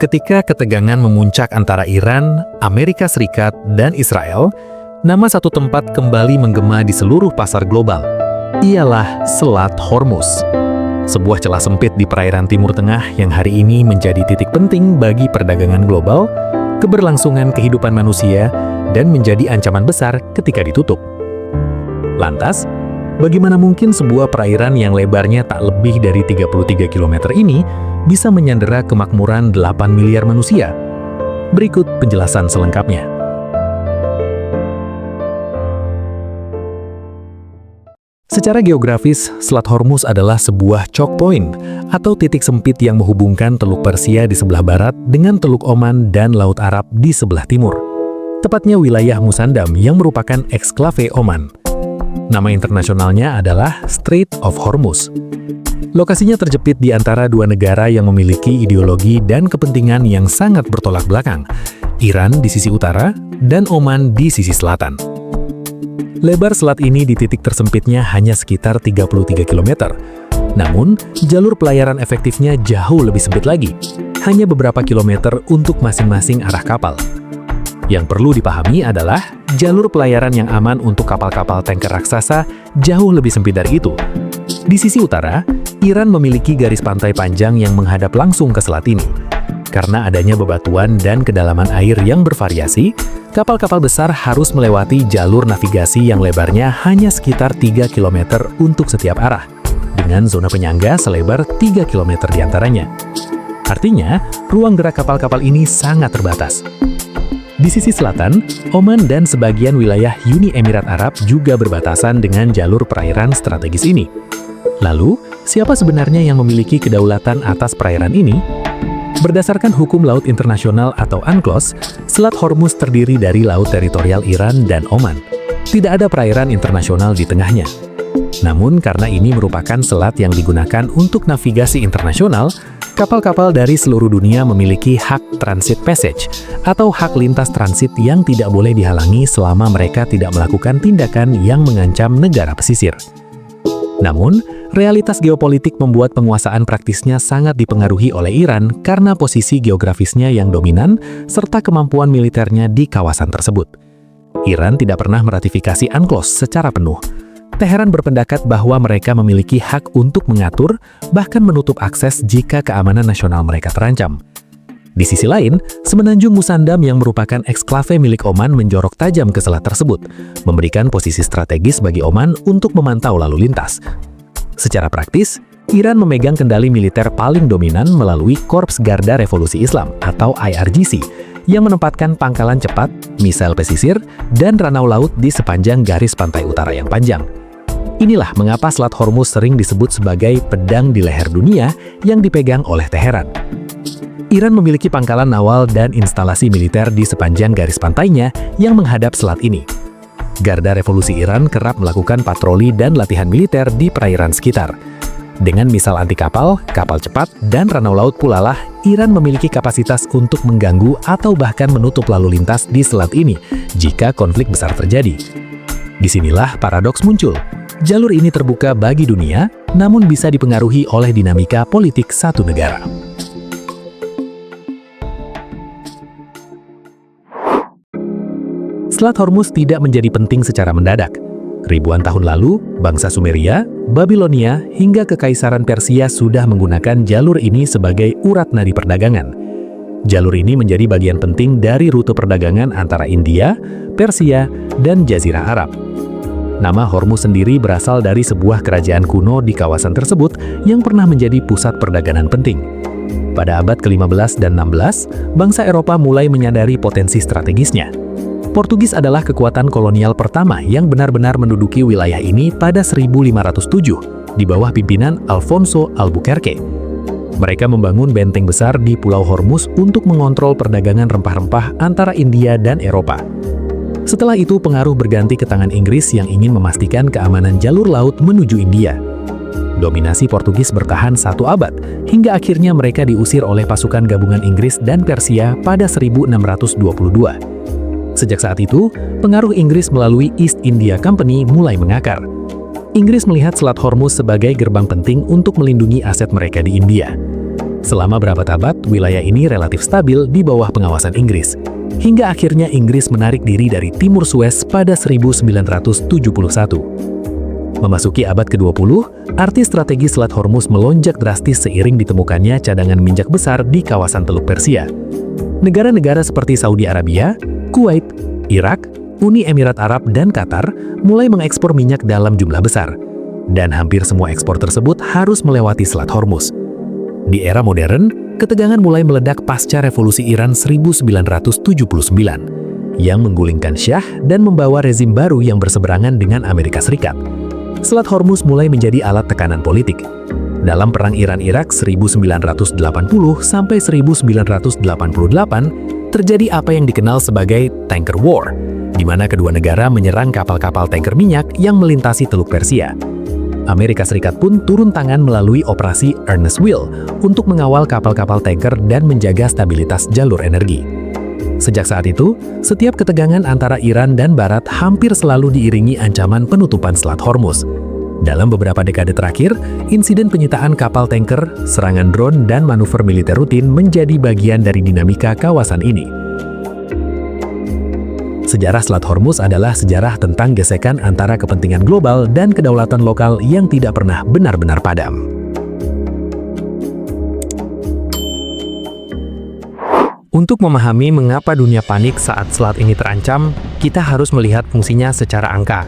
Ketika ketegangan memuncak antara Iran, Amerika Serikat, dan Israel, nama satu tempat kembali menggema di seluruh pasar global. Ialah Selat Hormuz. Sebuah celah sempit di perairan Timur Tengah yang hari ini menjadi titik penting bagi perdagangan global, keberlangsungan kehidupan manusia, dan menjadi ancaman besar ketika ditutup. Lantas, bagaimana mungkin sebuah perairan yang lebarnya tak lebih dari 33 km ini bisa menyandera kemakmuran 8 miliar manusia? Berikut penjelasan selengkapnya. Secara geografis, Selat Hormuz adalah sebuah choke point atau titik sempit yang menghubungkan Teluk Persia di sebelah barat dengan Teluk Oman dan Laut Arab di sebelah timur. Tepatnya wilayah Musandam yang merupakan eksklave Oman. Nama internasionalnya adalah Strait of Hormuz. Lokasinya terjepit di antara dua negara yang memiliki ideologi dan kepentingan yang sangat bertolak belakang, Iran di sisi utara dan Oman di sisi selatan. Lebar selat ini di titik tersempitnya hanya sekitar 33 km. Namun, jalur pelayaran efektifnya jauh lebih sempit lagi, hanya beberapa kilometer untuk masing-masing arah kapal. Yang perlu dipahami adalah jalur pelayaran yang aman untuk kapal-kapal tanker raksasa jauh lebih sempit dari itu. Di sisi utara, Iran memiliki garis pantai panjang yang menghadap langsung ke selat ini. Karena adanya bebatuan dan kedalaman air yang bervariasi, kapal-kapal besar harus melewati jalur navigasi yang lebarnya hanya sekitar 3 km untuk setiap arah, dengan zona penyangga selebar 3 km diantaranya. Artinya, ruang gerak kapal-kapal ini sangat terbatas. Di sisi selatan, Oman dan sebagian wilayah Uni Emirat Arab juga berbatasan dengan jalur perairan strategis ini. Lalu, siapa sebenarnya yang memiliki kedaulatan atas perairan ini? Berdasarkan hukum laut internasional atau UNCLOS, Selat Hormuz terdiri dari laut teritorial Iran dan Oman. Tidak ada perairan internasional di tengahnya. Namun, karena ini merupakan selat yang digunakan untuk navigasi internasional, kapal-kapal dari seluruh dunia memiliki hak transit passage atau hak lintas transit yang tidak boleh dihalangi selama mereka tidak melakukan tindakan yang mengancam negara pesisir. Namun, realitas geopolitik membuat penguasaan praktisnya sangat dipengaruhi oleh Iran karena posisi geografisnya yang dominan serta kemampuan militernya di kawasan tersebut. Iran tidak pernah meratifikasi UNCLOS secara penuh. Teheran berpendapat bahwa mereka memiliki hak untuk mengatur, bahkan menutup akses jika keamanan nasional mereka terancam. Di sisi lain, semenanjung Musandam yang merupakan eksklave milik Oman menjorok tajam ke selat tersebut, memberikan posisi strategis bagi Oman untuk memantau lalu lintas. Secara praktis, Iran memegang kendali militer paling dominan melalui Korps Garda Revolusi Islam atau IRGC, yang menempatkan pangkalan cepat, misil pesisir, dan ranau laut di sepanjang garis pantai utara yang panjang. Inilah mengapa Selat Hormuz sering disebut sebagai pedang di leher dunia yang dipegang oleh Teheran. Iran memiliki pangkalan naval dan instalasi militer di sepanjang garis pantainya yang menghadap selat ini. Garda Revolusi Iran kerap melakukan patroli dan latihan militer di perairan sekitar. Dengan misal anti kapal, kapal cepat, dan ranau laut pula lah, Iran memiliki kapasitas untuk mengganggu atau bahkan menutup lalu lintas di selat ini jika konflik besar terjadi. Disinilah paradoks muncul. Jalur ini terbuka bagi dunia, namun bisa dipengaruhi oleh dinamika politik satu negara. Selat Hormuz tidak menjadi penting secara mendadak. Ribuan tahun lalu, bangsa Sumeria, Babilonia, hingga Kekaisaran Persia sudah menggunakan jalur ini sebagai urat nadi perdagangan. Jalur ini menjadi bagian penting dari rute perdagangan antara India, Persia, dan Jazirah Arab. Nama Hormuz sendiri berasal dari sebuah kerajaan kuno di kawasan tersebut yang pernah menjadi pusat perdagangan penting. Pada abad ke-15 dan 16, bangsa Eropa mulai menyadari potensi strategisnya. Portugis adalah kekuatan kolonial pertama yang benar-benar menduduki wilayah ini pada 1507 di bawah pimpinan Alfonso Albuquerque. Mereka membangun benteng besar di Pulau Hormuz untuk mengontrol perdagangan rempah-rempah antara India dan Eropa. Setelah itu, pengaruh berganti ke tangan Inggris yang ingin memastikan keamanan jalur laut menuju India. Dominasi Portugis bertahan 1 abad, hingga akhirnya mereka diusir oleh pasukan gabungan Inggris dan Persia pada 1622. Sejak saat itu, pengaruh Inggris melalui East India Company mulai mengakar. Inggris melihat Selat Hormuz sebagai gerbang penting untuk melindungi aset mereka di India. Selama berapa abad, wilayah ini relatif stabil di bawah pengawasan Inggris. Hingga akhirnya Inggris menarik diri dari Timur Suez pada 1971. Memasuki abad ke-20, arti strategi Selat Hormuz melonjak drastis seiring ditemukannya cadangan minyak besar di kawasan Teluk Persia. Negara-negara seperti Saudi Arabia, Kuwait, Irak, Uni Emirat Arab, dan Qatar mulai mengekspor minyak dalam jumlah besar. Dan hampir semua ekspor tersebut harus melewati Selat Hormuz. Di era modern, ketegangan mulai meledak pasca revolusi Iran 1979, yang menggulingkan Syah dan membawa rezim baru yang berseberangan dengan Amerika Serikat. Selat Hormuz mulai menjadi alat tekanan politik. Dalam Perang Iran-Irak 1980 sampai 1988, terjadi apa yang dikenal sebagai Tanker War, di mana kedua negara menyerang kapal-kapal tanker minyak yang melintasi Teluk Persia. Amerika Serikat pun turun tangan melalui operasi Earnest Will untuk mengawal kapal-kapal tanker dan menjaga stabilitas jalur energi. Sejak saat itu, setiap ketegangan antara Iran dan Barat hampir selalu diiringi ancaman penutupan Selat Hormuz. Dalam beberapa dekade terakhir, insiden penyitaan kapal tanker, serangan drone, dan manuver militer rutin menjadi bagian dari dinamika kawasan ini. Sejarah Selat Hormuz adalah sejarah tentang gesekan antara kepentingan global dan kedaulatan lokal yang tidak pernah benar-benar padam. Untuk memahami mengapa dunia panik saat selat ini terancam, kita harus melihat fungsinya secara angka.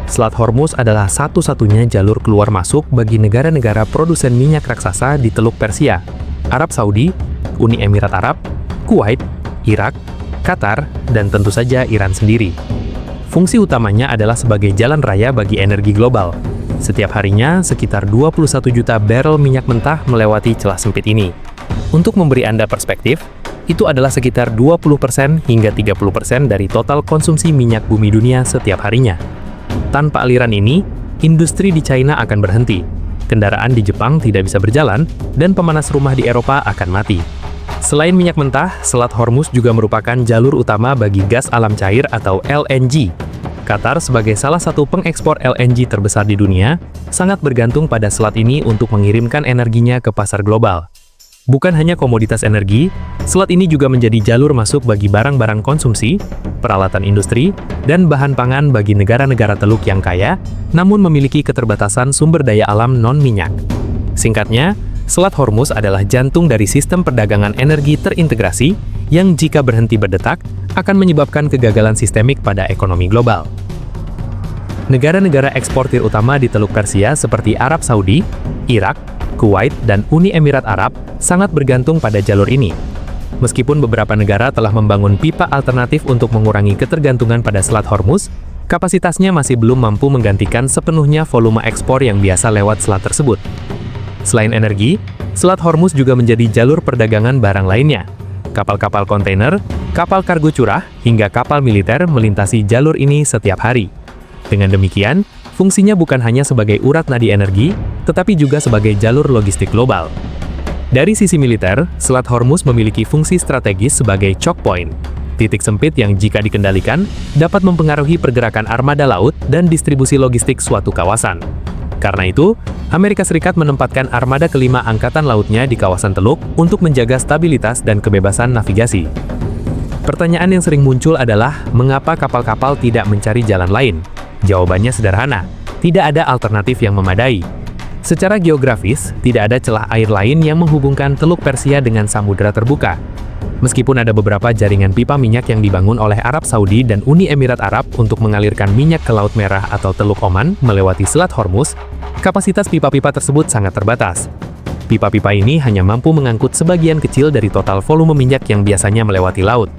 Selat Hormuz adalah satu-satunya jalur keluar masuk bagi negara-negara produsen minyak raksasa di Teluk Persia, Arab Saudi, Uni Emirat Arab, Kuwait, Irak, Qatar, dan tentu saja Iran sendiri. Fungsi utamanya adalah sebagai jalan raya bagi energi global. Setiap harinya, sekitar 21 juta barrel minyak mentah melewati celah sempit ini. Untuk memberi Anda perspektif, itu adalah sekitar 20% hingga 30% dari total konsumsi minyak bumi dunia setiap harinya. Tanpa aliran ini, industri di China akan berhenti, kendaraan di Jepang tidak bisa berjalan, dan pemanas rumah di Eropa akan mati. Selain minyak mentah, Selat Hormuz juga merupakan jalur utama bagi gas alam cair atau LNG. Qatar sebagai salah satu pengekspor LNG terbesar di dunia, sangat bergantung pada selat ini untuk mengirimkan energinya ke pasar global. Bukan hanya komoditas energi, selat ini juga menjadi jalur masuk bagi barang-barang konsumsi, peralatan industri, dan bahan pangan bagi negara-negara teluk yang kaya, namun memiliki keterbatasan sumber daya alam non-minyak. Singkatnya, Selat Hormuz adalah jantung dari sistem perdagangan energi terintegrasi yang jika berhenti berdetak, akan menyebabkan kegagalan sistemik pada ekonomi global. Negara-negara eksportir utama di Teluk Persia seperti Arab Saudi, Irak, Kuwait, dan Uni Emirat Arab sangat bergantung pada jalur ini. Meskipun beberapa negara telah membangun pipa alternatif untuk mengurangi ketergantungan pada Selat Hormuz, kapasitasnya masih belum mampu menggantikan sepenuhnya volume ekspor yang biasa lewat selat tersebut. Selain energi, Selat Hormuz juga menjadi jalur perdagangan barang lainnya. Kapal-kapal kontainer, kapal kargo curah, hingga kapal militer melintasi jalur ini setiap hari. Dengan demikian, fungsinya bukan hanya sebagai urat nadi energi, tetapi juga sebagai jalur logistik global. Dari sisi militer, Selat Hormuz memiliki fungsi strategis sebagai choke point, titik sempit yang jika dikendalikan, dapat mempengaruhi pergerakan armada laut dan distribusi logistik suatu kawasan. Karena itu, Amerika Serikat menempatkan armada kelima Angkatan Lautnya di kawasan Teluk untuk menjaga stabilitas dan kebebasan navigasi. Pertanyaan yang sering muncul adalah, mengapa kapal-kapal tidak mencari jalan lain? Jawabannya sederhana, tidak ada alternatif yang memadai. Secara geografis, tidak ada celah air lain yang menghubungkan Teluk Persia dengan samudera terbuka. Meskipun ada beberapa jaringan pipa minyak yang dibangun oleh Arab Saudi dan Uni Emirat Arab untuk mengalirkan minyak ke Laut Merah atau Teluk Oman melewati Selat Hormuz, kapasitas pipa-pipa tersebut sangat terbatas. Pipa-pipa ini hanya mampu mengangkut sebagian kecil dari total volume minyak yang biasanya melewati laut.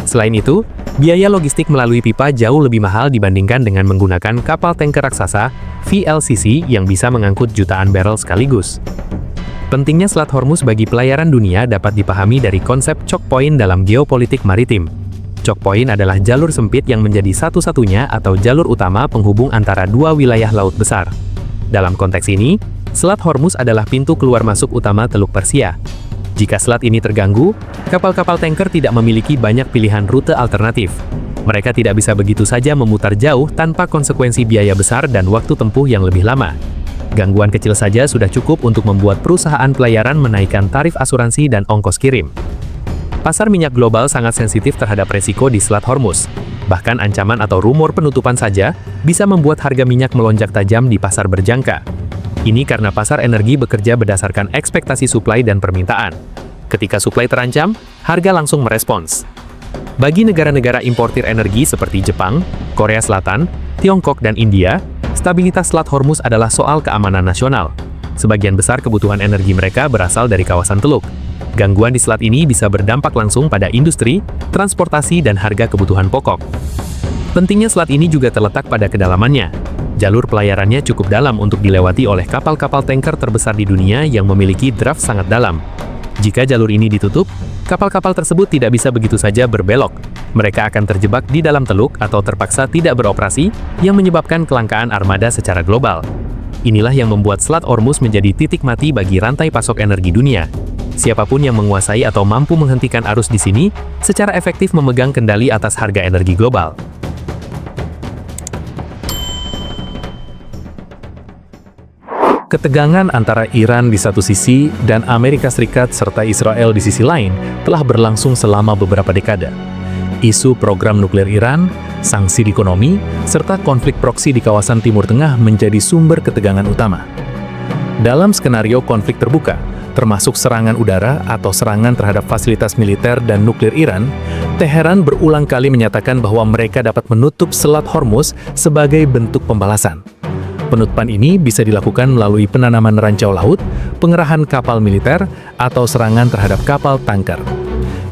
Selain itu, biaya logistik melalui pipa jauh lebih mahal dibandingkan dengan menggunakan kapal tanker raksasa VLCC yang bisa mengangkut jutaan barrel sekaligus. Pentingnya Selat Hormuz bagi pelayaran dunia dapat dipahami dari konsep choke point dalam geopolitik maritim. Choke point adalah jalur sempit yang menjadi satu-satunya atau jalur utama penghubung antara dua wilayah laut besar. Dalam konteks ini, Selat Hormuz adalah pintu keluar masuk utama Teluk Persia. Jika selat ini terganggu, kapal-kapal tanker tidak memiliki banyak pilihan rute alternatif. Mereka tidak bisa begitu saja memutar jauh tanpa konsekuensi biaya besar dan waktu tempuh yang lebih lama. Gangguan kecil saja sudah cukup untuk membuat perusahaan pelayaran menaikkan tarif asuransi dan ongkos kirim. Pasar minyak global sangat sensitif terhadap resiko di Selat Hormuz. Bahkan ancaman atau rumor penutupan saja bisa membuat harga minyak melonjak tajam di pasar berjangka. Ini karena pasar energi bekerja berdasarkan ekspektasi suplai dan permintaan. Ketika suplai terancam, harga langsung merespons. Bagi negara-negara importir energi seperti Jepang, Korea Selatan, Tiongkok, dan India, stabilitas Selat Hormuz adalah soal keamanan nasional. Sebagian besar kebutuhan energi mereka berasal dari kawasan Teluk. Gangguan di selat ini bisa berdampak langsung pada industri, transportasi, dan harga kebutuhan pokok. Pentingnya selat ini juga terletak pada kedalamannya. Jalur pelayarannya cukup dalam untuk dilewati oleh kapal-kapal tanker terbesar di dunia yang memiliki draft sangat dalam. Jika jalur ini ditutup, kapal-kapal tersebut tidak bisa begitu saja berbelok. Mereka akan terjebak di dalam teluk atau terpaksa tidak beroperasi, yang menyebabkan kelangkaan armada secara global. Inilah yang membuat Selat Hormuz menjadi titik mati bagi rantai pasok energi dunia. Siapapun yang menguasai atau mampu menghentikan arus di sini, secara efektif memegang kendali atas harga energi global. Ketegangan antara Iran di satu sisi dan Amerika Serikat serta Israel di sisi lain telah berlangsung selama beberapa dekade. Isu program nuklir Iran, sanksi ekonomi, serta konflik proksi di kawasan Timur Tengah menjadi sumber ketegangan utama. Dalam skenario konflik terbuka, termasuk serangan udara atau serangan terhadap fasilitas militer dan nuklir Iran, Teheran berulang kali menyatakan bahwa mereka dapat menutup Selat Hormuz sebagai bentuk pembalasan. Penutupan ini bisa dilakukan melalui penanaman rancau laut, pengerahan kapal militer, atau serangan terhadap kapal tanker.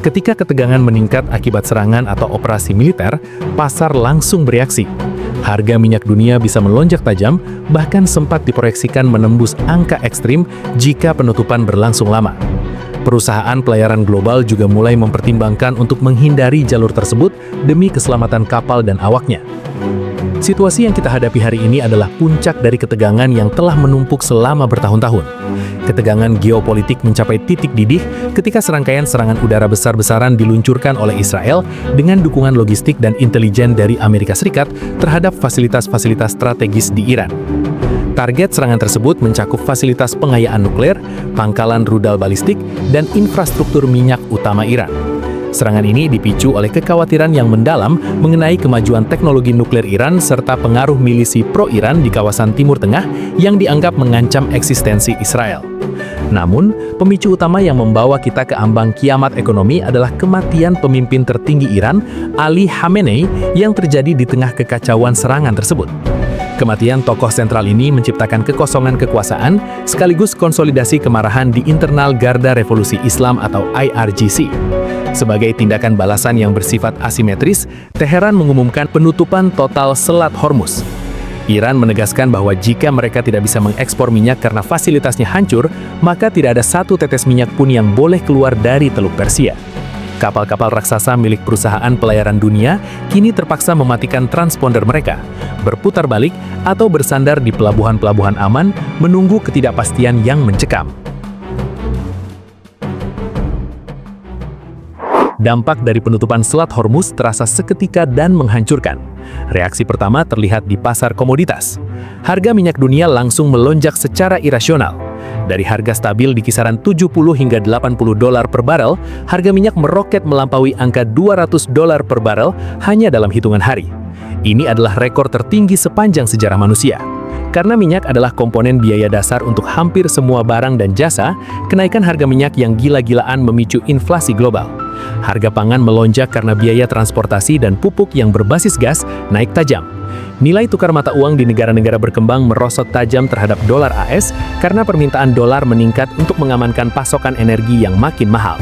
Ketika ketegangan meningkat akibat serangan atau operasi militer, pasar langsung bereaksi. Harga minyak dunia bisa melonjak tajam, bahkan sempat diproyeksikan menembus angka ekstrim jika penutupan berlangsung lama. Perusahaan pelayaran global juga mulai mempertimbangkan untuk menghindari jalur tersebut demi keselamatan kapal dan awaknya. Situasi yang kita hadapi hari ini adalah puncak dari ketegangan yang telah menumpuk selama bertahun-tahun. Ketegangan geopolitik mencapai titik didih ketika serangkaian serangan udara besar-besaran diluncurkan oleh Israel dengan dukungan logistik dan intelijen dari Amerika Serikat terhadap fasilitas-fasilitas strategis di Iran. Target serangan tersebut mencakup fasilitas pengayaan nuklir, pangkalan rudal balistik, dan infrastruktur minyak utama Iran. Serangan ini dipicu oleh kekhawatiran yang mendalam mengenai kemajuan teknologi nuklir Iran serta pengaruh milisi pro-Iran di kawasan Timur Tengah yang dianggap mengancam eksistensi Israel. Namun, pemicu utama yang membawa kita ke ambang kiamat ekonomi adalah kematian pemimpin tertinggi Iran, Ali Khamenei, yang terjadi di tengah kekacauan serangan tersebut. Kematian tokoh sentral ini menciptakan kekosongan kekuasaan sekaligus konsolidasi kemarahan di internal Garda Revolusi Islam atau IRGC. Sebagai tindakan balasan yang bersifat asimetris, Teheran mengumumkan penutupan total Selat Hormuz. Iran menegaskan bahwa jika mereka tidak bisa mengekspor minyak karena fasilitasnya hancur, maka tidak ada satu tetes minyak pun yang boleh keluar dari Teluk Persia. Kapal-kapal raksasa milik perusahaan pelayaran dunia kini terpaksa mematikan transponder mereka, berputar balik, atau bersandar di pelabuhan-pelabuhan aman menunggu ketidakpastian yang mencekam. Dampak dari penutupan Selat Hormuz terasa seketika dan menghancurkan. Reaksi pertama terlihat di pasar komoditas. Harga minyak dunia langsung melonjak secara irasional. Dari harga stabil di kisaran 70 hingga 80 dolar per barel, harga minyak meroket melampaui angka 200 dolar per barel hanya dalam hitungan hari. Ini adalah rekor tertinggi sepanjang sejarah manusia. Karena minyak adalah komponen biaya dasar untuk hampir semua barang dan jasa, kenaikan harga minyak yang gila-gilaan memicu inflasi global. Harga pangan melonjak karena biaya transportasi dan pupuk yang berbasis gas naik tajam. Nilai tukar mata uang di negara-negara berkembang merosot tajam terhadap dolar AS karena permintaan dolar meningkat untuk mengamankan pasokan energi yang makin mahal.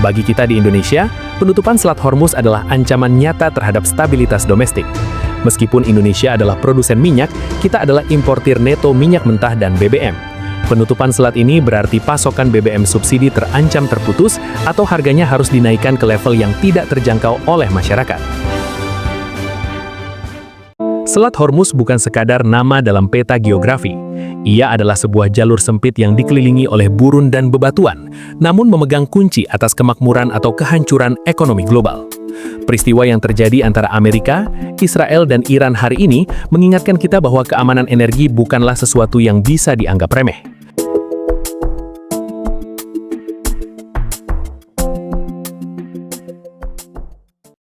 Bagi kita di Indonesia, penutupan Selat Hormuz adalah ancaman nyata terhadap stabilitas domestik. Meskipun Indonesia adalah produsen minyak, kita adalah importir neto minyak mentah dan BBM. Penutupan selat ini berarti pasokan BBM subsidi terancam terputus atau harganya harus dinaikkan ke level yang tidak terjangkau oleh masyarakat. Selat Hormuz bukan sekadar nama dalam peta geografi. Ia adalah sebuah jalur sempit yang dikelilingi oleh gurun dan bebatuan, namun memegang kunci atas kemakmuran atau kehancuran ekonomi global. Peristiwa yang terjadi antara Amerika, Israel, dan Iran hari ini mengingatkan kita bahwa keamanan energi bukanlah sesuatu yang bisa dianggap remeh.